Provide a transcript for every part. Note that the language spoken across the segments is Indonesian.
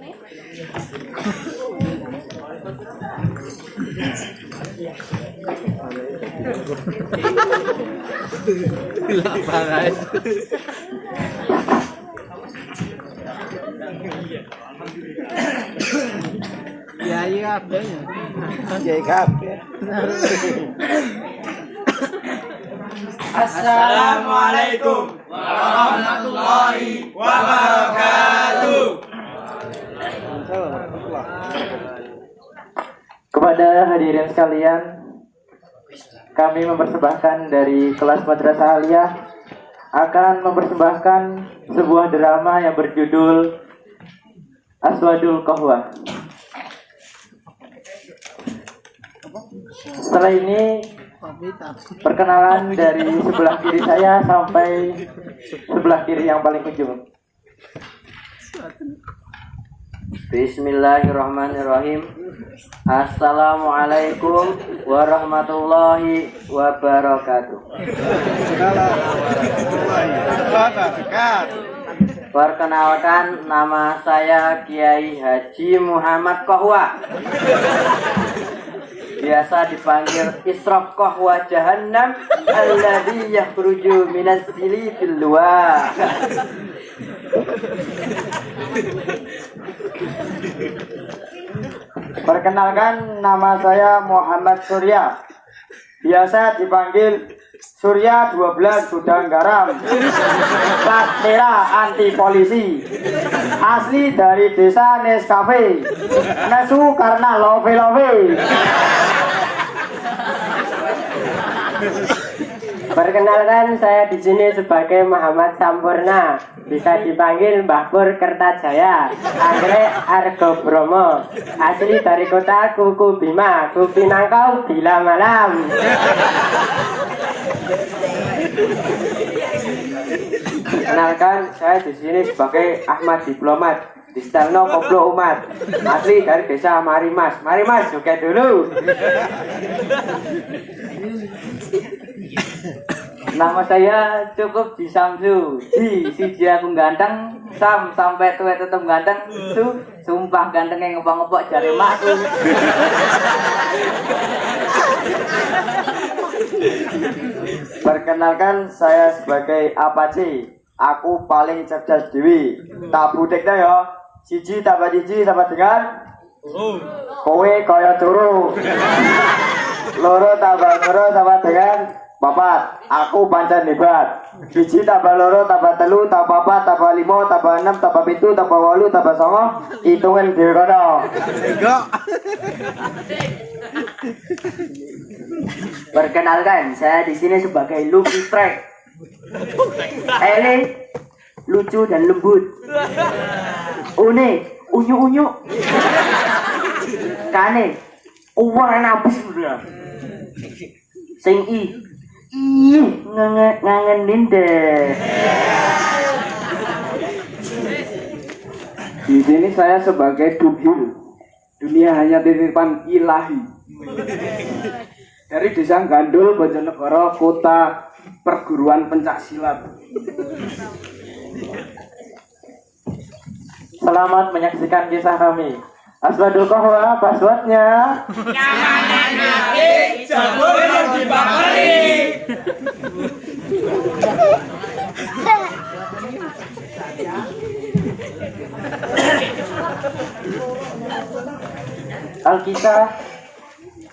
Kiai kabeh. Kiai kabeh. Assalamualaikum warahmatullahi wabarakatuh. Kepada hadirin sekalian, kami mempersembahkan dari kelas Madrasah Aliyah akan mempersembahkan sebuah drama yang berjudul Aswadul Qahwah. Setelah ini perkenalan dari sebelah kiri saya sampai sebelah kiri yang paling ujung. Bismillahirrahmanirrahim. Assalamualaikum warahmatullahi wabarakatuh. Perkenalkan, nama saya Kiai Haji Muhammad Qahwah. Biasa dipanggil Israf Qahwah Jahannam alladzi yakhruju minaz zili fil luar. Perkenalkan, nama saya Muhammad Surya. Biasa dipanggil Surya 12 Gudang Garam. Plat merah anti polisi. Asli dari desa Nescafe. Nesu karena love-love. Perkenalkan, saya di sini sebagai Muhammad Sampurna, bisa dipanggil Mbah Pur Kertajaya, Anggrek Argo Bromo, asli dari kota Kuku Bima, Kupinangkau bila malam. Kenalkan, saya di sini sebagai Ahmad Diplomat, di Stelno Koplo Umat, asli dari desa Marimas. Marimas, joget dulu. Nama saya cukup di Samsu, di siji aku ganteng, sam sampai tua tetep ganteng, sumpah ganteng yang ngepok-ngepok jari makku. Perkenalkan, saya sebagai Apache. Aku paling cerdas dewi. Tak budeknya ya. Siji tambah siji sama dengan kowe kaya turu. Loro tambah loro sama dengan papat. Aku pancen hebat. Siji tambah loro tambah telu tambah papat tambah limo tambah enam tambah pitu tambah wolu tambah songo. Hitungan dhewe kono. Perkenalkan, saya di sini sebagai Lucky Strike. Ele lucu dan lembut. Une unyu-unyu. Kane warna abis udah. Sing ngangenin deh. Di sini saya sebagai Dubhil. Dunia hanya titipan ilahi. Dari desa Gandul, Bojonegoro, kota perguruan pencaksilat. Selamat menyaksikan kisah kami. Aswadul Qahwah, passwordnya Nyamannya Nabi, jabur dibakari. Alkisah.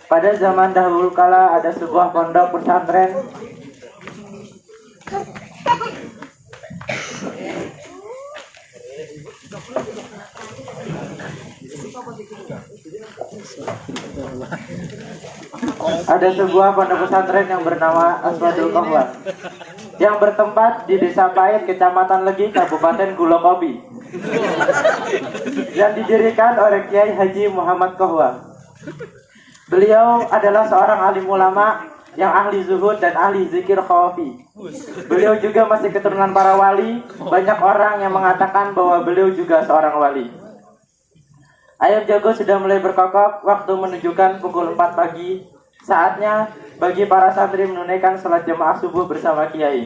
Pada zaman dahulu kala ada sebuah pondok pesantren. Ada sebuah pondok pesantren yang bernama Aswadul Qahwah yang bertempat di Desa Pait, Kecamatan Legi, Kabupaten Gulokobi, yang didirikan oleh Kiai Haji Muhammad Qahwah. Beliau adalah seorang alim ulama yang ahli zuhud dan ahli zikir khawafi. Beliau juga masih keturunan para wali. Banyak orang yang mengatakan bahwa beliau juga seorang wali. Ayam jago sudah mulai berkokok. Waktu menunjukkan pukul 4 pagi. Saatnya bagi para santri menunaikan salat jamaah subuh bersama Kiai.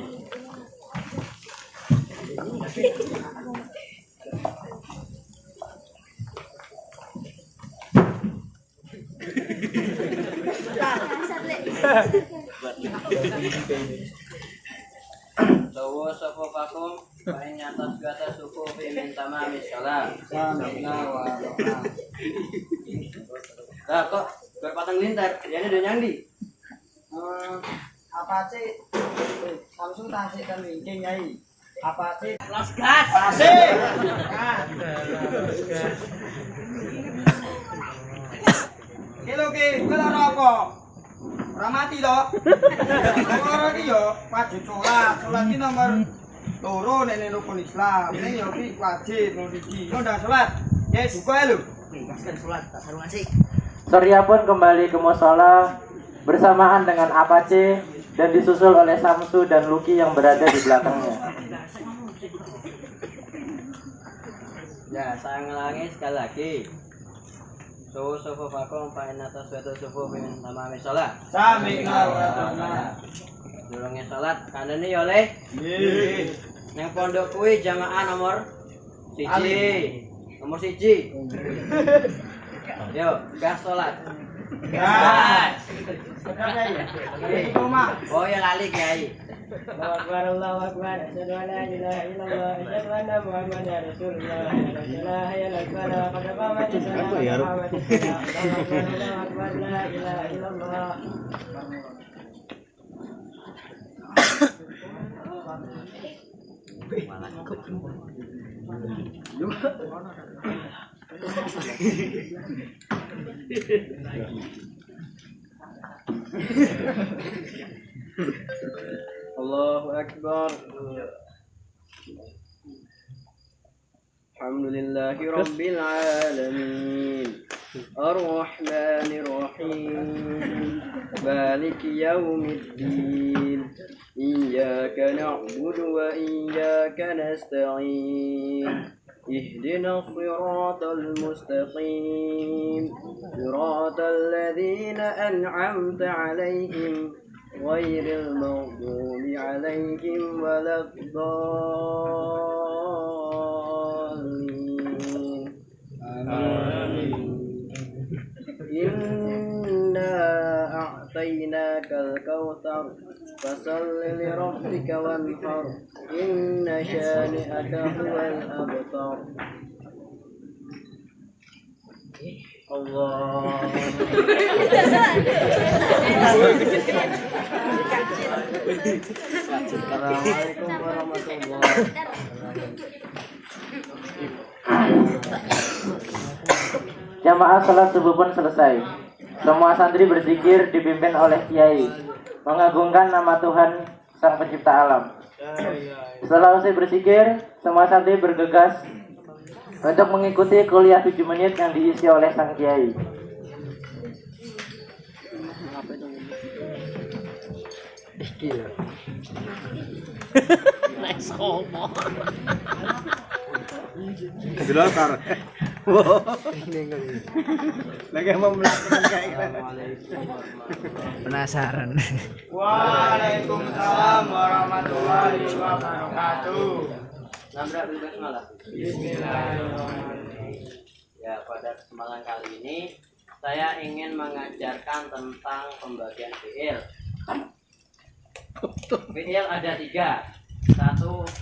Tawa sapa pakum paing atas gata suku pimin tamami salat. Lah kok kowe pateng lintar, jane do nyangdi. Apa sih? Langsung tasik kan wincing Nyai. Apa sih? Los gas. Asik. Kilo ki, kowe ora apa? Ora mati to? Ora ki yo wajib salat ki nomor loro nek rukun Islam. Ning yo ki wajib ngono iki. Yo ndak salat. Ya duka ya lho. Lepaskan sholat, tak sarung asik. Surya pun kembali ke musola bersamaan dengan Apache dan disusul oleh Samsu dan Lucky yang berada di belakangnya. Ya, saya ngulangi sekali lagi. Suhu sufu fakum pain atas suatu sufu pimin tamami salat. Sami ngawatana. Durungnya salat kandhane ya oleh. Nggih. Nang pondok kuwi jamaah nomor 1. Nomor 1. Yo, gas salat. Gas. Oh ya lali Kiai. Allahu Akbar, Allahu Akbar. Asyhadu an la ilaha illallah, asyhadu anna Muhammadar Rasulullah. La ilaha illallah, qad qamat as-salat. Allahu Akbar, la ilaha illallah. Allahu Akbar. Alhamdulillahi Rabbil Alamin. Ar-Rahmanir Rahim. Maliki Yawmiddin. Iyyaka na'budu wa iyyaka nasta'in. اهدنا الصراط المستقيم صراط الذين أنعمت عليهم غير المغضوب عليهم ولا الضالين آمين إنا أعطيناك الكوثر فصل لربك وانحر إن شانئك هو الأبتر الله Assalamualaikum warahmatullahi Jamaah salat subuh pun selesai. Semua santri berzikir dipimpin oleh Kiai, mengagungkan nama Tuhan Sang Pencipta Alam. Setelah usai berzikir, semua santri bergegas untuk mengikuti kuliah 7 menit yang diisi oleh Sang Kiai. Gelakar. Lagi mau melakukan kayak penasaran. Waalaikumsalam warahmatullahi wabarakatuh. Nabrak bismillah. Bismillahirrahmanirrahim. Ya, pada kesempatan kali ini saya ingin mengajarkan tentang pembagian fiil. Fiil ada 3. 1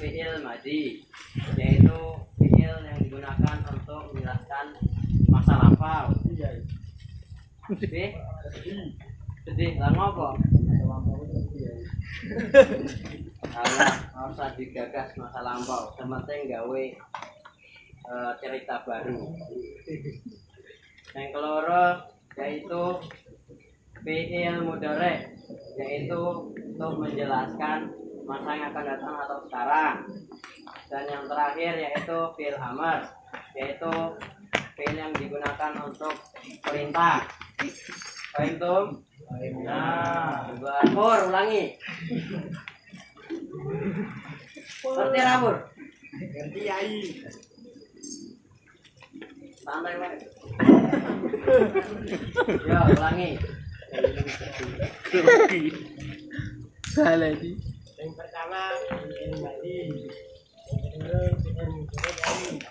fiil madhi, yaitu fiil yang digunakan untuk menjelaskan masa lampau. Sedih lah ngopo? Alah, usah digagas masa lampau, sementing gawe cerita baru. Yang keloro yaitu fiil mudhari, yaitu untuk menjelaskan masa yang akan datang atau sekarang. Dan yang terakhir yaitu fiil amr, yaitu fiil yang digunakan untuk perintah. Paham tum? Nah, Pur, ulangi. Ngerti Pur? Ngerti Yai. Santai Pak. Yo, ulangi. Salah sih. Yang pertama fiil madhi,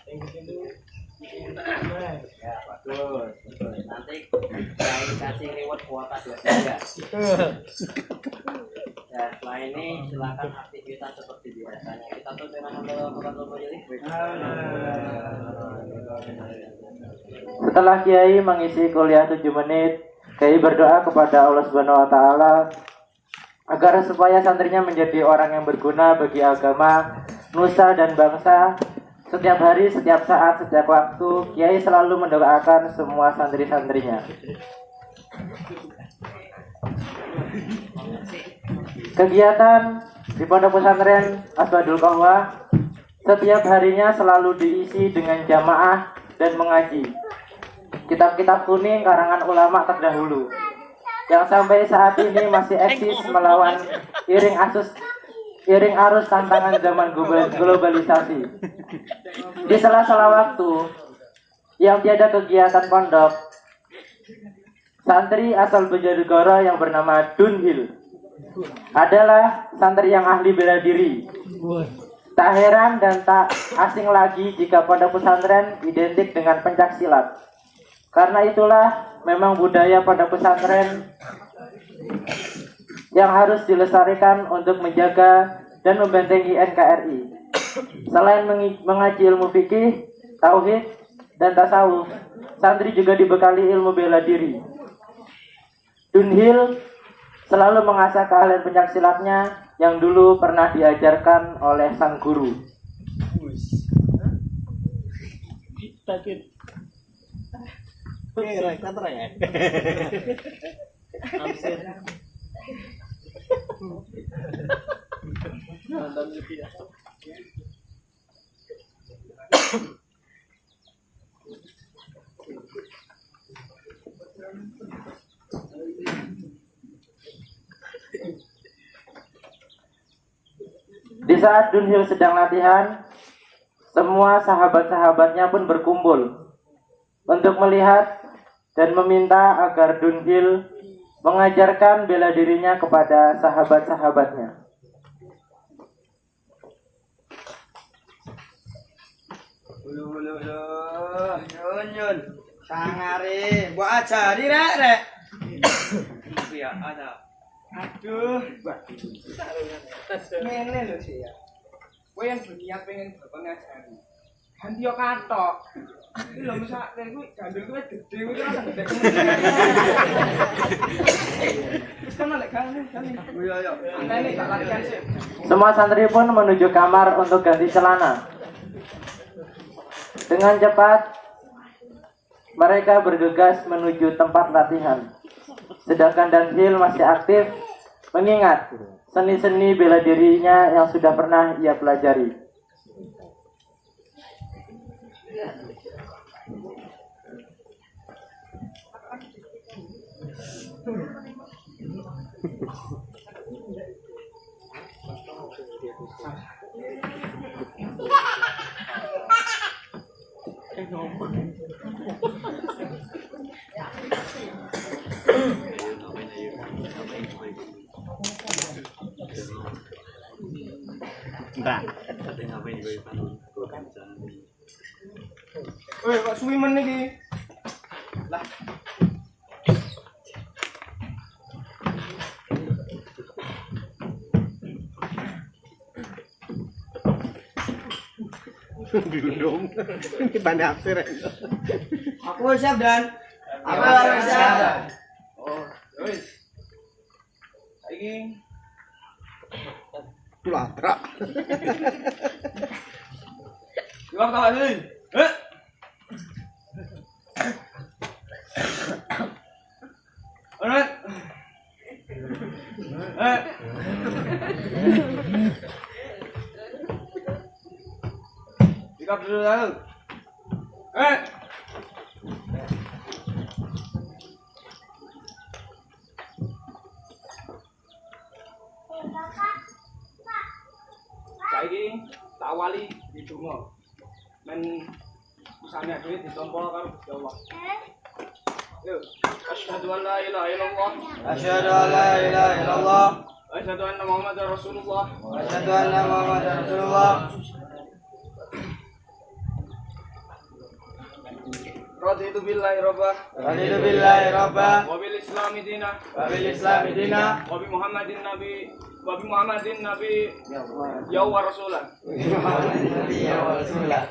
yang kedua fiil amr. Ya, bagus. Nanti dikasih reward kuota 2 ya. Ya, setelah ini silakan aktivitas seperti biasanya. Kita tutup dengan hamdalah jadi. Setelah Kiai mengisi kuliah 7 menit, Kiai berdoa kepada Allah Subhanahu wa taala agar supaya santrinya menjadi orang yang berguna bagi agama, nusa dan bangsa. Setiap hari, setiap saat, setiap waktu, Kiai selalu mendoakan semua santri-santrinya. Kegiatan di Pondok Pesantren Aswadul Qahwah setiap harinya selalu diisi dengan jamaah dan mengaji kitab-kitab kuning karangan ulama terdahulu yang sampai saat ini masih eksis melawan iring arus tantangan zaman globalisasi. Di sela-sela waktu yang tiada kegiatan pondok, santri asal Bojonegoro yang bernama Dunhil adalah santri yang ahli bela diri. Tak heran dan tak asing lagi jika pondok pesantren identik dengan pencak silat. Karena itulah memang budaya pondok pesantren yang harus dilestarikan untuk menjaga dan membentengi NKRI. Selain mengaji ilmu fikih, tauhid, dan tasawuf, santri juga dibekali ilmu bela diri. Dunhil selalu mengasah keahlian pencaksilatnya yang dulu pernah diajarkan oleh sang guru. Di saat Dunhil sedang latihan, semua sahabat-sahabatnya pun berkumpul untuk melihat dan meminta agar Dunhil mengajarkan bela dirinya kepada sahabat-sahabatnya. Nyun, sangare, buat ajari rek. Iya, ada. Aduh, ngene lho sih ya. Kowe yang berniat pengen bapak ngajari. Ganti yo katok. Iki lho mesake kuwi gandul kuwi gede kuwi ora gede. Wis kan lek kan. Iya iya. Ini tak latihan sih. Semua santri pun menuju kamar untuk ganti celana. Dengan cepat mereka bergegas menuju tempat latihan. Sedangkan Dunhil masih aktif mengingat seni-seni bela dirinya yang sudah pernah ia pelajari. Woi, kok suwi men iki? Lah. Diundung. Ini banyak sih. Aku siap Dan. Aku siap. Oh, wis. Iki Latra. Iwak tak sih. Alright. Sikap dulu lalu. Saiki tak wali di donga. Men usane dhewe ditampa karo Gusti Allah. Yo, asyhadu an la ilaha illallah. Asyhadu an la ilaha illallah. Asyhadu anna Muhammadar Rasulullah. Asyhadu anna Muhammadar Rasulullah. Raditu billahi robba. Raditu billahi robba. Wa bil islami dina. Wa bil islami dina. Wa bi Muhammadin nabi. Wa bi Muhammadin nabi. Ya wa rasulah. Ya Rasulullah.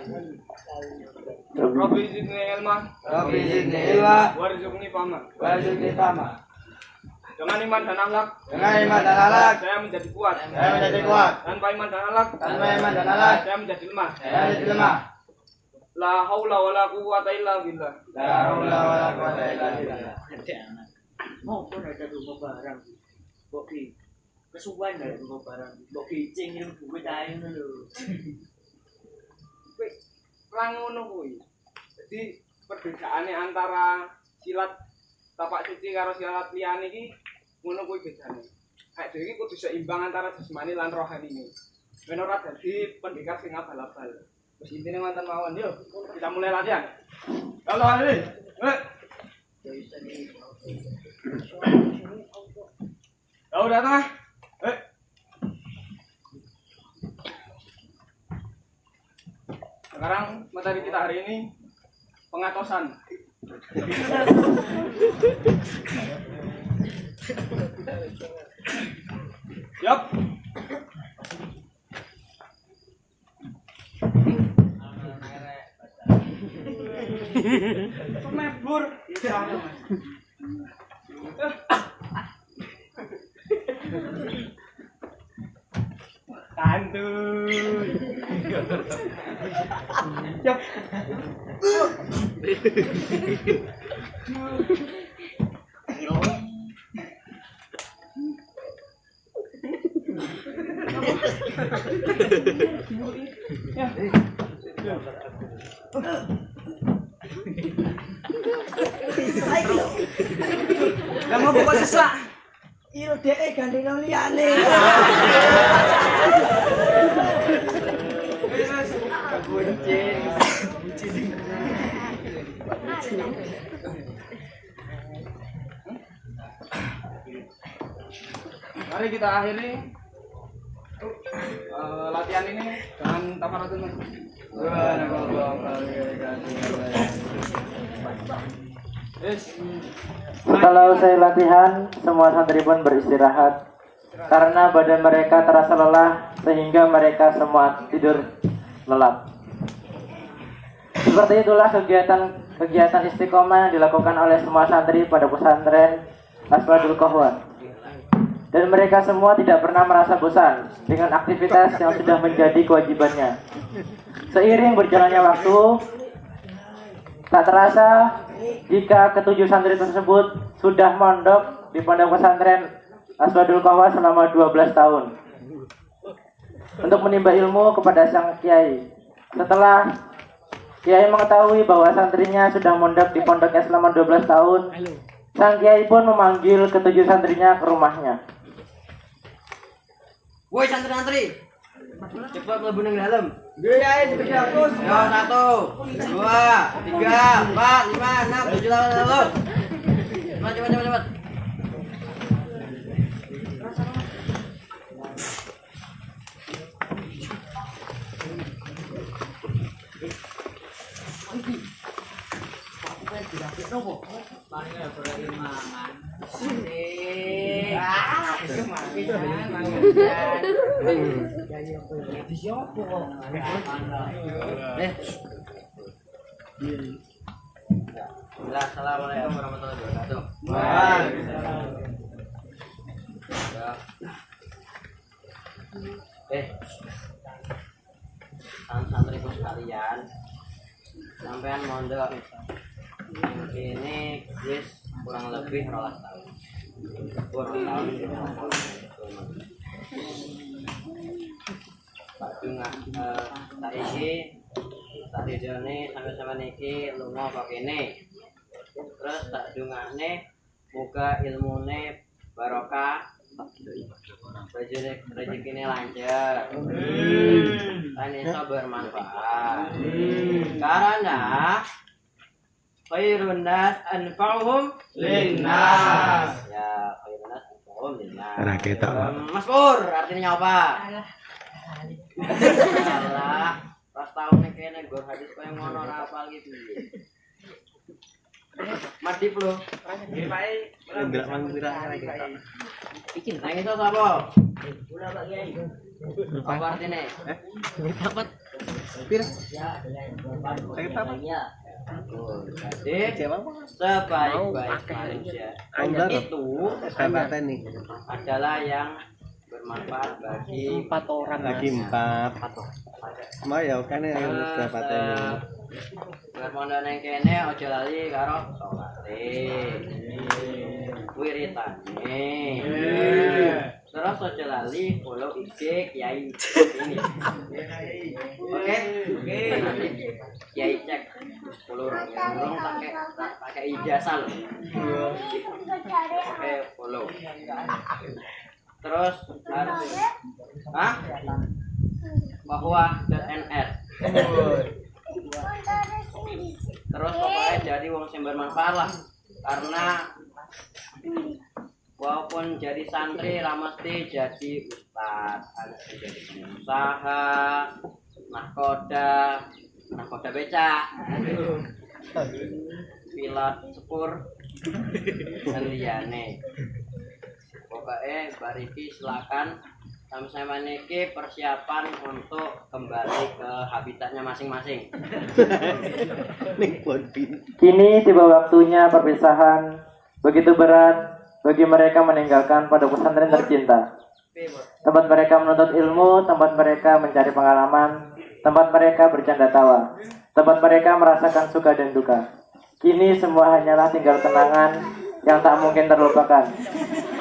Rabbi zidni ilma. Rabbi zidni ilma. Warzuqni fahma. Warzuqni fahma. Dengan iman dan akhlak. Dengan iman dan akhlak. Saya menjadi kuat. Saya menjadi kuat. Tanpa iman dan akhlak. Tanpa iman dan akhlak. Saya menjadi lemah. Saya menjadi lemah. La haula wala quwwata illa billah. La haula wala quwwata illa billah. Mau pun ada rumah barang. Boki. Kesuwan dari rumah barang. Boki cing yang duit ae lho. Kowe perang ngono kuwi. Jadi perbedaane antara silat tapak suci karo silat liyane iki ngono kuwi bedane. Kayak dhewe iki kudu seimbang antara jasmani lan rohani ini. Ben ora dadi pendekar sing abal-abal. Wis intine wonten mawon yo. Kita mulai latihan. Halo Ali. Ya udah tengah. Sekarang materi kita hari ini pengatosan. Siap. Pemebur. Santuy. Siap. Lah mau kok sesak. Il dhek gandeng nang liyane. Mari kita akhiri latihan ini dengan tafaratul masjid. Setelah usai latihan, semua santri pun beristirahat karena badan mereka terasa lelah sehingga mereka semua tidur lelap. Seperti itulah kegiatan istiqomah yang dilakukan oleh semua santri pada pesantren Aswadul Kahwa. Dan mereka semua tidak pernah merasa bosan dengan aktivitas yang sudah menjadi kewajibannya. Seiring berjalannya waktu, tak terasa jika ketujuh santri tersebut sudah mondok di pondok pesantren Aswadul Kahwa selama 12 tahun untuk menimba ilmu kepada sang kiai. Setelah kiai mengetahui bahwa santrinya sudah mondok di pondoknya selama 12 tahun, sang kiai pun memanggil ketujuh santrinya ke rumahnya. Woi santri-santri. Cepat mlebu nang dalem. Nggih ae dipikir aku. Yo 1, 2, 3, 4, 5, 6, 7, 8, 9. Cepat. Assalamualaikum warahmatullahi wabarakatuh. Santri-santri sekalian, sampean mondok ini kurang lebih 12 tahun. Pak Dunga saiki tak didone sampe-sampe niki lunga kok kene. Terus tak dungane muga ilmune barokah, rezekine lancar, dan iso bermanfaat. Karena khairun nas anfa'uhum linnas. Ya, khairun nas anfa'uhum linnas. Mas Pur, artinya apa? Alah, pas tau nek kene nggo hadis koyo ngono ora apal iki piye. Madip lo. Indra mangira lagi. Nang itu sapa? Apa artinya? Dapat. Pira? Sakit apa? Jadi sebaik-baik manusia itu Sahabatan nih. adalah yang bermanfaat bagi 4 orang. Lagi 4. Mau ya kan ya sahabatan ini. Bermondok neng kene aja lali karo salate. Wiritane. Terus aja lali follow IG Kiai ini. Oke? Nanti Kiai cek 10 orang pakai ijazah loh. Oke, follow. Terus harus bahwa .nr. Terus pokoknya jadi wong sing bermanfaat lah. Karena walaupun jadi santri ra mesti jadi ustaz, harus jadi pengusaha, nahkoda becak, pilot sepur, dan liyane. Pokoknya bariki silakan sama-sama niki persiapan untuk kembali ke habitatnya masing-masing. Kini tiba waktunya perpisahan begitu berat bagi mereka meninggalkan pondok pesantren tercinta. Tempat mereka menuntut ilmu, tempat mereka mencari pengalaman, tempat mereka bercanda tawa, tempat mereka merasakan suka dan duka. Kini semua hanyalah tinggal kenangan yang tak mungkin terlupakan.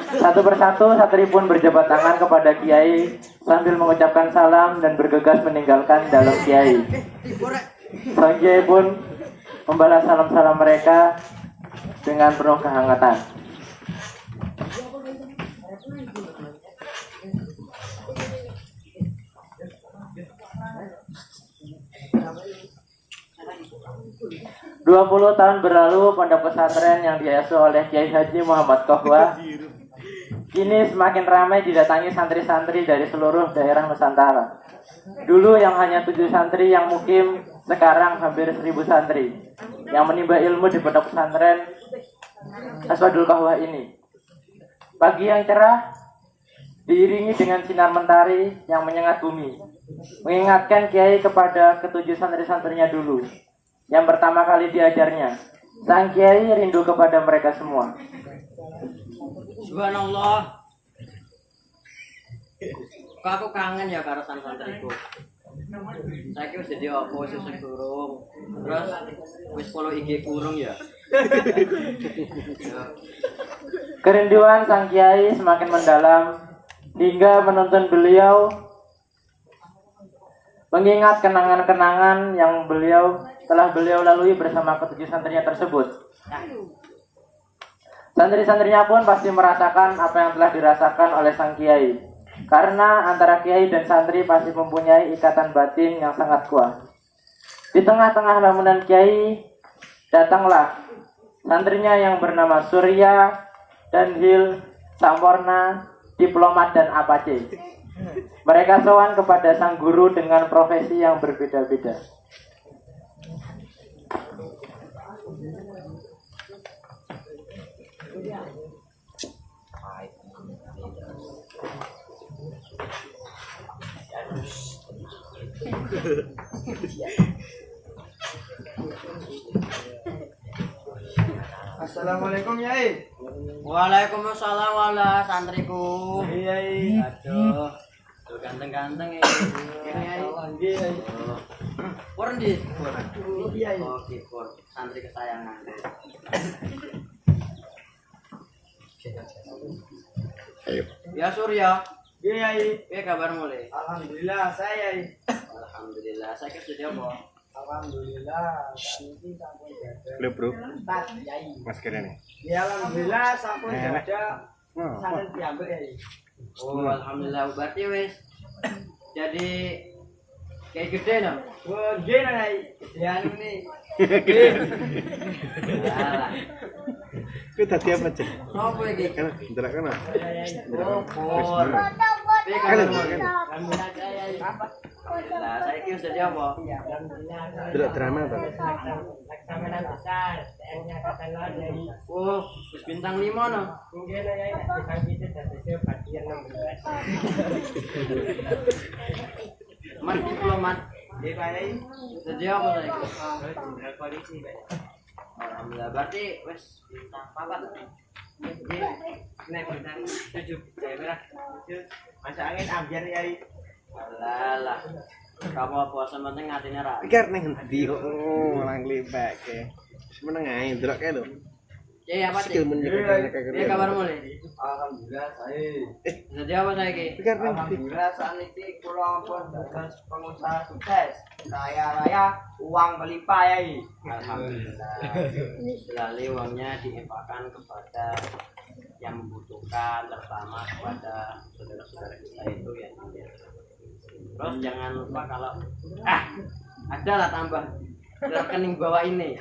Satu persatu santri pun berjabat tangan kepada Kiai sambil mengucapkan salam dan bergegas meninggalkan dalam Kiai. Sang Kiai pun membalas salam-salam mereka dengan penuh kehangatan. Dua 20 tahun berlalu pondok pesantren yang diasuh oleh Kiai Haji Muhammad Kohwa kini semakin ramai didatangi santri-santri dari seluruh daerah Nusantara. Dulu yang hanya 7 santri yang mukim, sekarang hampir 1000 santri yang menimba ilmu di pondok pesantren Aswadul Kohwa ini. Pagi yang cerah diiringi dengan sinar mentari yang menyengat bumi, mengingatkan Kiai kepada ke-7 santri-santrinya dulu yang pertama kali diajarnya. Sang Kiai rindu kepada mereka semua. Subhanallah. Kok aku kangen ya karo santriku. Saiki wis dadi opo sesuk durung. Terus wis follow IG kurung ya. Kerinduan sang Kiai semakin mendalam hingga menuntun beliau mengingat kenangan-kenangan yang telah beliau lalui bersama ke-7 santrinya tersebut. Santri-santrinya pun pasti merasakan apa yang telah dirasakan oleh sang Kiai, karena antara Kiai dan santri pasti mempunyai ikatan batin yang sangat kuat. Di tengah-tengah lamunan Kiai datanglah santrinya yang bernama Surya, Danhil, Sampurna, Diplomat, dan Apache. Mereka sowan kepada sang guru dengan profesi yang berbeda-beda. Assalamualaikum Yai. Waalaikumsalam wala santriku. Yai. Aduh, tuh ganteng-ganteng ya. Yai. Pur ndi? Yai. Oh, Pur, santri kesayangan. Ya Surya, Yai. piye kabarmu le? Alhamdulillah saya Yai. Alhamdulillah, saya kerja apa? Alhamdulillah. Ini sampun jaga. Lu bro, Empat Yai. maskernya nih. Ya alhamdulillah sampun jaga. Oh, Sampun diambil Yai. Oh, alhamdulillah berarti wis jadi kayak gede no. Wah, gini Yai. Ya ini. Alah. itu tadi apa cek? Sopo iki? Kan, bentar kan? Oh, Pur. Piye kabarmu? Alhamdulillah saya apa? Lah saiki wis dadi apa? Alhamdulillah. Delok drama apa? Laksamana besar, TN-nya kata dari Oh, wis bintang 5 no. mungkin ya kita gitu dari bagian 16. Mat diplomat. Nggih Pak Yai. Dadi apa saiki? Jenderal polisi, Pak. Alhamdulillah berarti wis bintang 4. Nek bintang 7 saya merah. 7 masuk angin ambiar Yai. Alah. Kamu apa sementing atine ra. Pikir ning endi kok malah nglibake. Meneng ae delok kae lho. Ya apa Skill sih? menjaga Piye kabarmu Le? Alhamdulillah saya. Dadi apa saiki? Pikir ning endi? Alhamdulillah saniki kula pun dados pengusaha sukses. Kaya raya, uang berlimpah Yai. Alhamdulillah. Selalu uangnya diinfakkan kepada yang membutuhkan, terutama kepada saudara-saudara kita itu ya. Terus jangan lupa kalau ada lah tambah rekening bawah ini.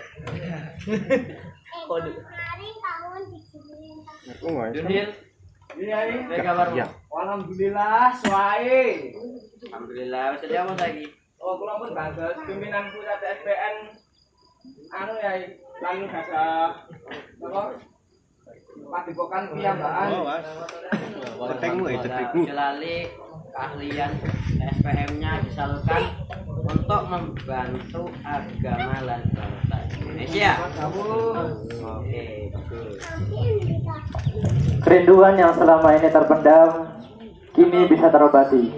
Aku enggak. Jundil, Iya, apa kabarmu? Ya. alhamdulillah suai. Alhamdulillah. Wis dadi apa saiki? Oh, kula pun dados pimpinan pusat SPN anu Yai, lalu dadah apa? Padepokan piyambakan. Oh, was. Cedekmu ya, cedekmu. Jelali keahlian SPM-nya disalurkan untuk membantu agama dan bangsa Indonesia. Oke, bagus. Kerinduan yang selama ini terpendam kini bisa terobati.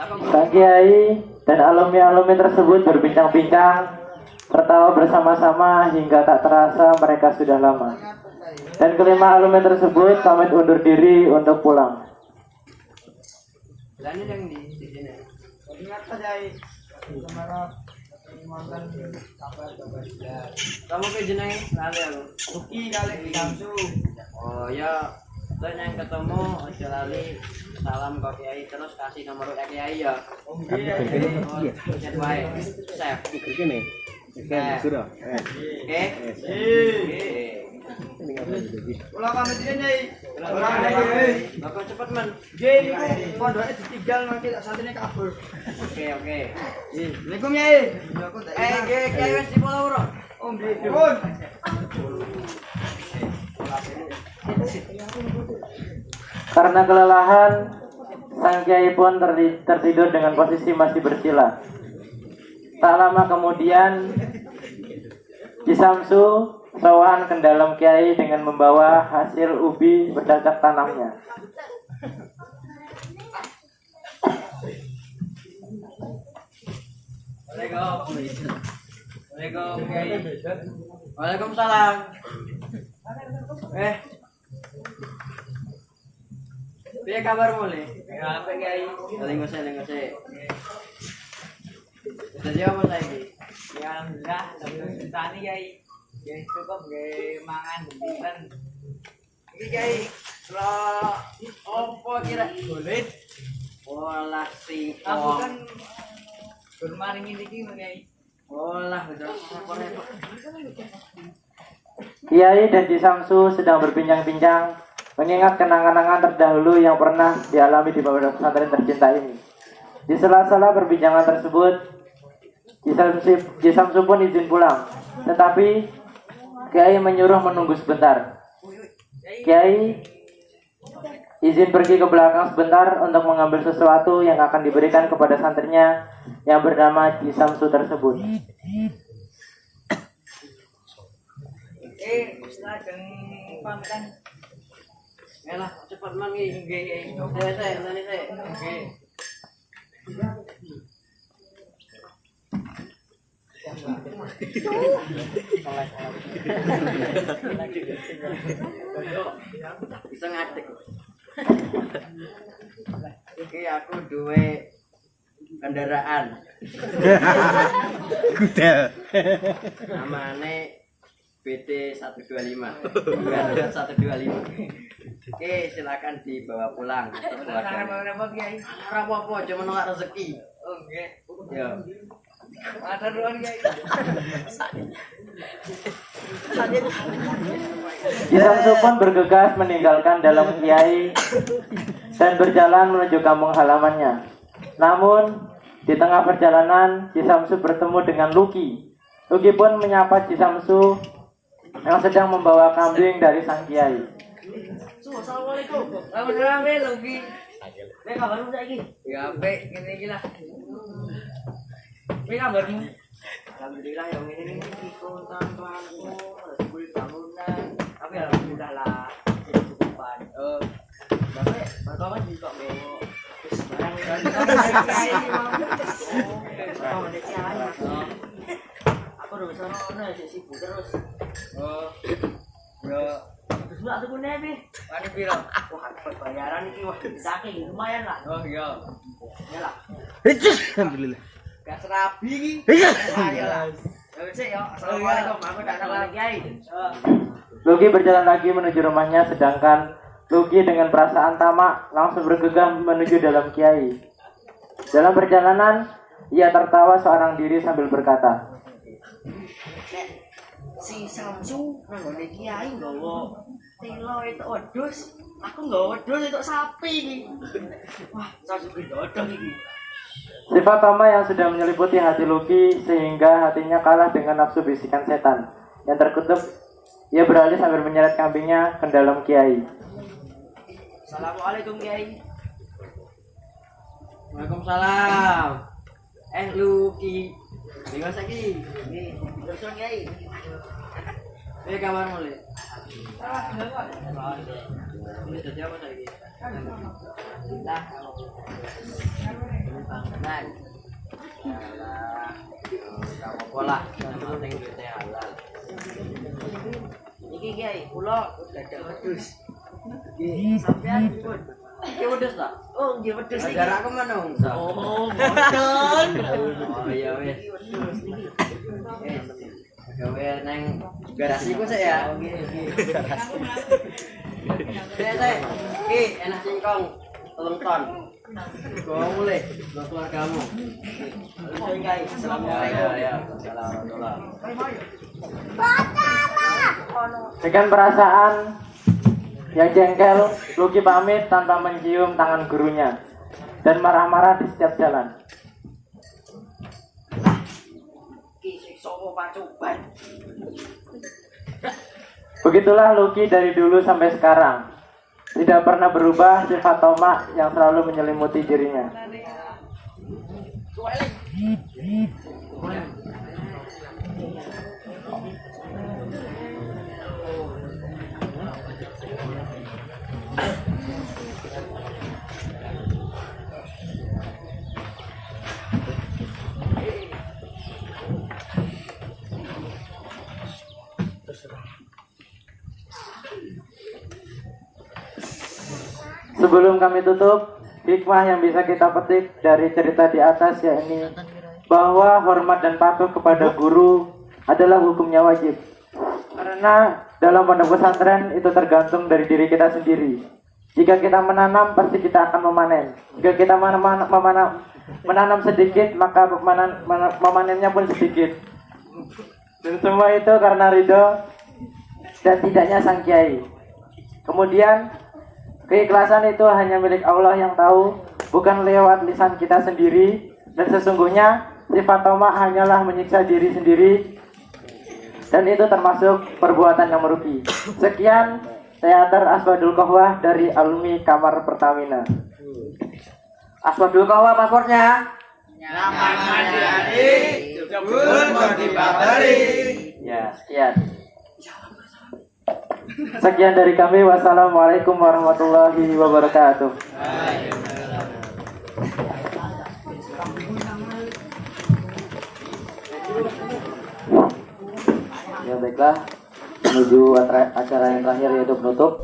Sang Kiai dan alumni-alumni tersebut berbincang-bincang, tertawa bersama-sama hingga tak terasa mereka sudah lama. Dan kelima alumni tersebut pamit undur diri untuk pulang. Lah ini yang di sini. Ingat saja kemarin mantan kabar ya. Kamu ke jenenge lali aku. Uki kali di Samsu. Oh ya, dan yang ketemu aja lali salam ke Kiai terus kasih nomor WA Kiai ya. Oh nggih. Chat wae. Save. Iki nih. Oke, sudah. Oke. Ini apa iki? Kula pamit diri Nyai. Bapak cepet men. Nggih niku pondoke ditinggal nanti tak santine kabur. Oke. Assalamualaikum Nyai. Nggih, Kiai wis dipolo ora? Oh nggih. Pun. Karena kelelahan, sang Kiai pun tertidur dengan posisi masih bersila. Tak lama kemudian, Ki Samsu sowan ke dalam Kiai dengan membawa hasil ubi bercocok tanamnya. Waalaikumsalam Kiai. Waalaikumsalam. Piye kabarmu Le? Ya apik Kiai. Lengose. Dadi apa saiki? Ya alhamdulillah sampai tani Kiai. Ya cukup nggih mangan dinten. Iki Kiai, opo kira? Golek. Olah singkong. Aku kan bermaring iki Kiai. Olah repot-repot. Kiai dan Ki Samsu sedang berbincang-bincang mengingat kenangan-kenangan terdahulu yang pernah dialami di pondok pesantren tercinta ini. Di sela-sela perbincangan tersebut, Ki Samsu pun izin pulang, tetapi Kiai menyuruh menunggu sebentar. Kiai izin pergi ke belakang sebentar untuk mengambil sesuatu yang akan diberikan kepada santrinya yang bernama Ki Samsu tersebut. Lajeng pamitan. Yalah, cepet man iki. Nggih. Saya, lani saya. Nggih. Bisa ngatik. Iki aku duwe kendaraan. Gudel. Namane BT 125. Garda 125. Oke, silakan dibawa pulang. Repot-repot Kiai. Ora apa-apa, cuma nolak rezeki. Oh nggih. Yo. Matur nuwun Kiai. Ki Samsu pun bergegas meninggalkan dalam Kiai dan berjalan menuju kampung halamannya. Namun, di tengah perjalanan, Ji Samsu bertemu dengan Luki. Luki pun menyapa Ji Samsu yang sedang membawa kambing dari sang kiai. Assalamualaikum. Rame-rame Luki. Nek kabarmu saiki? Ya apik, ngene iki lah. Nek kabarmu? Alhamdulillah yang ini ikut tanpaku, rezeki bangunan. Tapi alhamdulillah lah, kecukupan. Tapi pertama juga mau barang aku udah sana sibuk terus. Terus nggak tuh punya nih? Mana bilang? Wah, bayaran ini wah saking lumayan lah. Oh iya. Ya lah. Alhamdulillah. Gak serabi. Iya lah. Ya, assalamualaikum. Aku datang lagi, Kiai. Luki berjalan lagi menuju rumahnya, sedangkan Luki dengan perasaan tamak langsung bergegas menuju dalam kiai. Dalam perjalanan, ia tertawa seorang diri sambil berkata, Si Samsu nanggone kiai nggawa telo itu wedhus. Aku nggawa wedhus itu sapi iki. Wah, Samsu gedodong iki. sifat tamak yang sudah menyeliputi hati Luki sehingga hatinya kalah dengan nafsu bisikan setan yang terkutuk. Ia beralih sambil menyeret kambingnya ke dalam kiai. Assalamualaikum Kiai. Waalaikumsalam. Luki. Bagaimana saiki? Nggih, terus Kiai. Ini kabar mulai. Ini sudah apa lagi? Nah, bangunan. Alah, kamu pola, penting duitnya halal. Iki Kiai, kula dadak wedhus. Nggih, sampean pun. Iki wedhus ta? Oh, nggih wedhus iki. Ajar aku menungso. Oh, boten. Oh, ya wis. Wedhus iki. Gawe nang garasi ku sik ya. Nggih, nggih. Iki enak singkong 3 ton. Kau mulai buat keluargamu. Assalamualaikum. Dengan perasaan yang jengkel, Luki pamit tanpa mencium tangan gurunya dan marah-marah di setiap jalan. Begitulah Luki dari dulu sampai sekarang. Tidak pernah berubah sifat tamak yang selalu menyelimuti dirinya. Sebelum kami tutup, hikmah yang bisa kita petik dari cerita di atas yakni bahwa hormat dan patuh kepada guru adalah hukumnya wajib. Karena dalam pondok pesantren itu tergantung dari diri kita sendiri. Jika kita menanam, pasti kita akan memanen. Jika kita menanam sedikit, maka memanennya pun sedikit. Dan semua itu karena ridho dan tidaknya sang kiai. Kemudian keikhlasan itu hanya milik Allah yang tahu, bukan lewat lisan kita sendiri. Dan sesungguhnya sifat tamak hanyalah menyiksa diri sendiri, dan itu termasuk perbuatan yang merugi. Sekian teater Aswadul Qahwah dari alumni Kamar Pertamina. Aswadul Qahwah paspornya. Nyaman mandi adik, jebul motivasi. Ya, sekian. Sekian dari kami. Wassalamualaikum warahmatullahi wabarakatuh. Ya baiklah, menuju acara yang terakhir yaitu penutup.